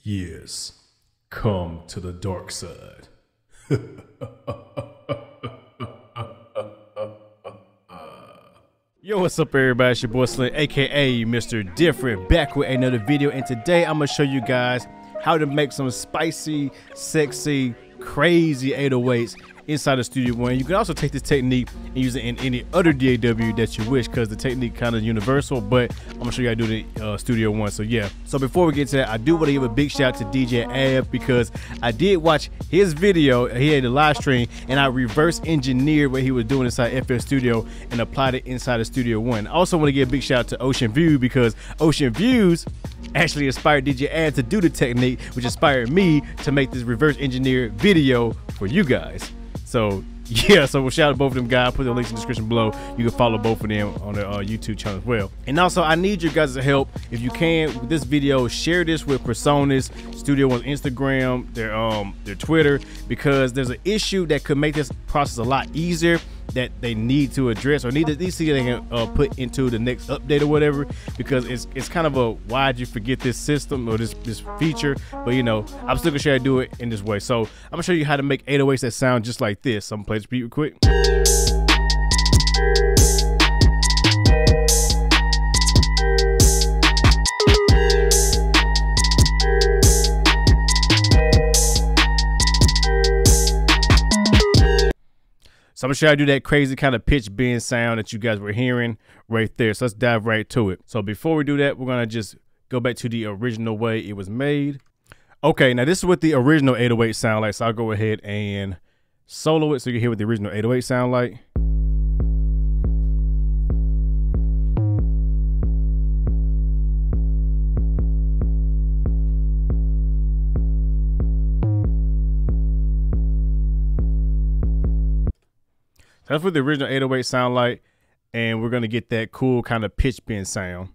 Yes, come to the dark side. Yo, what's up everybody? It's your boy Slim, aka Mr. Different, back with another video, and today I'm gonna show you guys how to make some spicy, sexy, crazy 808s inside of Studio One. You can also take this technique and use it in any other DAW that you wish, because the technique kind of universal, but I'm gonna show you how to do it in Studio One. So yeah, so before we get to that, I do want to give a big shout out to DJ Ab, because I did watch his video. He had a live stream and I reverse engineered what he was doing inside FL Studio and applied it inside of Studio One. I also want to give a big shout out to Ocean View, because Ocean Views actually inspired DJ Ab to do the technique, which inspired me to make this reverse engineered video for you guys. So yeah, so we'll shout out both of them guys. Put the links in the description below. You can follow both of them on their YouTube channel as well. And also, I need your guys' help. If you can, with this video, share this with Personas, Studio One's Instagram, their Twitter, because there's an issue that could make this process a lot easier that they need to address, or need to see they can put into the next update or whatever, because it's kind of a why'd you forget this system or this feature. But you know, I'm still gonna show you how to do it in this way. So I'm gonna show you how to make 808s that sound just like this. So I'm gonna play this beat real quick. So I'm gonna show you how to do that crazy kind of pitch bend sound that you guys were hearing right there. So let's dive right to it. So before we do that, we're gonna just go back to the original way it was made. Okay, now this is what the original 808 sound like. So I'll go ahead and solo it so you can hear what the original 808 sound like. That's what the original 808 sound like, and we're gonna get that cool kind of pitch bend sound.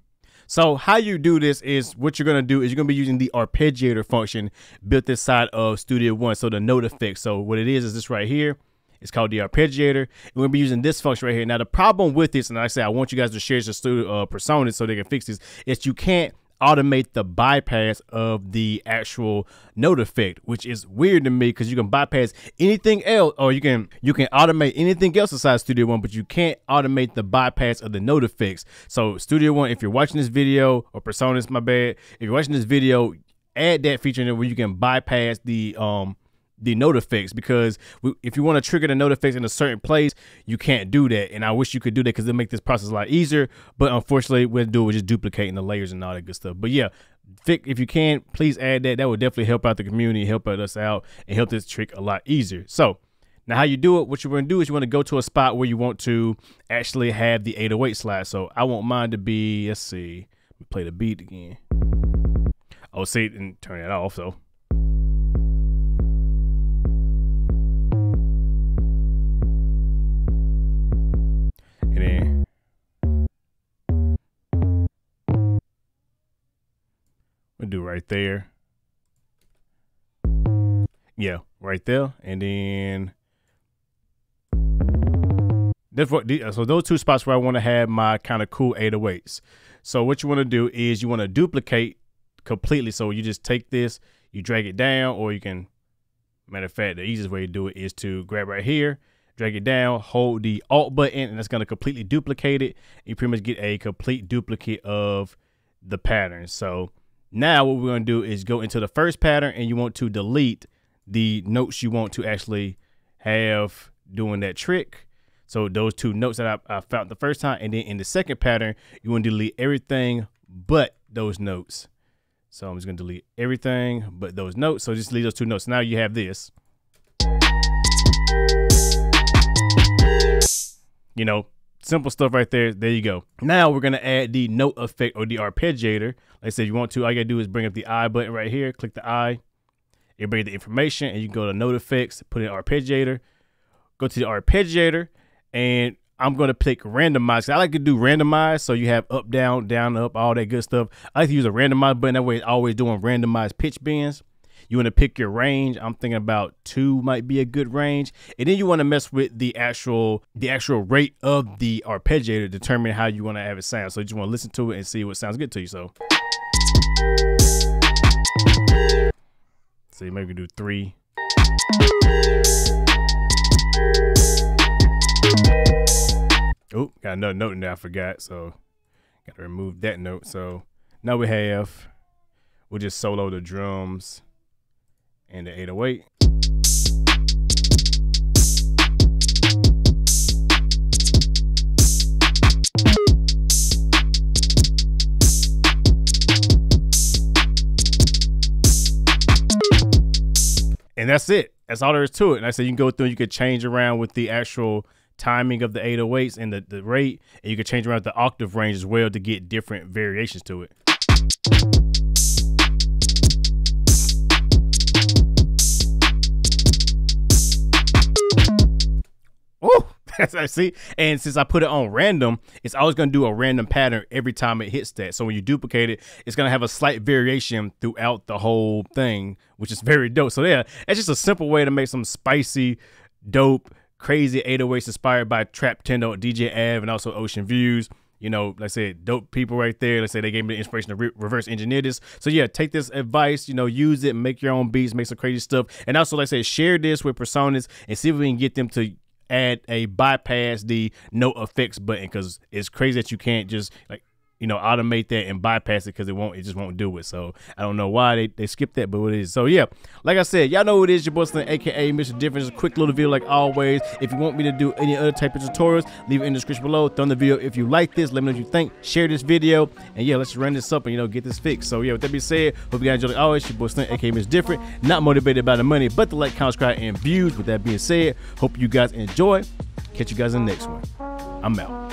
So how you do this is, what you're gonna do is you're gonna be using the arpeggiator function built inside of Studio One. So the note effect. So what it is this right here. It's called the arpeggiator, and we'll be using this function right here. Now the problem with this, and like I say, I want you guys to share your studio personas so they can fix this, is you can't automate the bypass of the actual note effect, which is weird to me, because you can bypass anything else, or you can automate anything else inside Studio One, but you can't automate the bypass of the note effects. So Studio One, if you're watching this video, or Personas, my bad, if you're watching this video, add that feature in there where you can bypass the note effects, because if you want to trigger the note effects in a certain place, you can't do that. And I wish you could do that, because it'll make this process a lot easier, but unfortunately we'll do it with just duplicating the layers and all that good stuff. But yeah, if you can, please add that. That would definitely help out the community, help us out, and help this trick a lot easier. So now how you do it, what you want to do is you want to go to a spot where you want to actually have the 808 slide. So I want mine to be, let's see, let me play the beat again. Oh, see, and turn it off. So and then we'll do right there. Yeah, right there. And then so those two spots where I want to have my kind of cool 808s. So what you want to do is you want to duplicate completely. So you just take this, you drag it down, or you can, matter of fact, the easiest way to do it is to grab right here, drag it down, hold the Alt button, and that's going to completely duplicate it. You pretty much get a complete duplicate of the pattern. So now what we're going to do is go into the first pattern, and you want to delete the notes you want to actually have doing that trick. So those two notes that I found the first time, and then in the second pattern, you want to delete everything but those notes. So I'm just going to delete everything but those notes. So just leave those two notes. Now you have this. You know, simple stuff right there. There you go. Now we're going to add the note effect, or the arpeggiator. Like I said, you want to, all you got to do is bring up the I button right here. Click the I. It brings the information, and you can go to note effects, put in arpeggiator, go to the arpeggiator, and I'm going to pick randomize. I like to do randomize, so you have up, down, down, up, all that good stuff. I like to use a randomize button. That way it's always doing randomized pitch bends. You want to pick your range. I'm thinking about 2 might be a good range. And then you want to mess with the actual rate of the arpeggiator to determine how you want to have it sound. So you just want to listen to it and see what sounds good to you. So See, maybe do 3. Oh, got another note in there I forgot, so got to remove that note. So now we'll just solo the drums and the 808. And that's it. That's all there is to it. And I said you can go through and you could change around with the actual timing of the 808s and the rate, and you can change around the octave range as well to get different variations to it. Oh, I see. And since I put it on random, it's always going to do a random pattern every time it hits that. So when you duplicate it, it's going to have a slight variation throughout the whole thing, which is very dope. So yeah, it's just a simple way to make some spicy, dope, crazy 808s inspired by Trap Tendo, DJ Av, and also Ocean Views. You know, like I said, dope people right there. Let's say they gave me the inspiration to reverse engineer this. So yeah, take this advice, you know, use it, make your own beats, make some crazy stuff. And also, like I said, share this with personas and see if we can get them to add a bypass the no effects button, because it's crazy that you can't just like, you know, automate that and bypass it, because it just won't do it. So I don't know why they skipped that, but it is. So yeah, like I said, y'all know who it is, your boy Slim, aka Mr. Different. Just a quick little video like always. If you want me to do any other type of tutorials, leave it in the description below. Thumb the video if you like this, let me know what you think, share this video, and yeah, let's run this up and, you know, get this fixed. So yeah, with that being said, hope you guys enjoyed like always. Your boy Slim, aka Mr. Different, not motivated by the money but the like, comment, subscribe, and views. With that being said, hope you guys enjoy. Catch you guys in the next one. I'm out.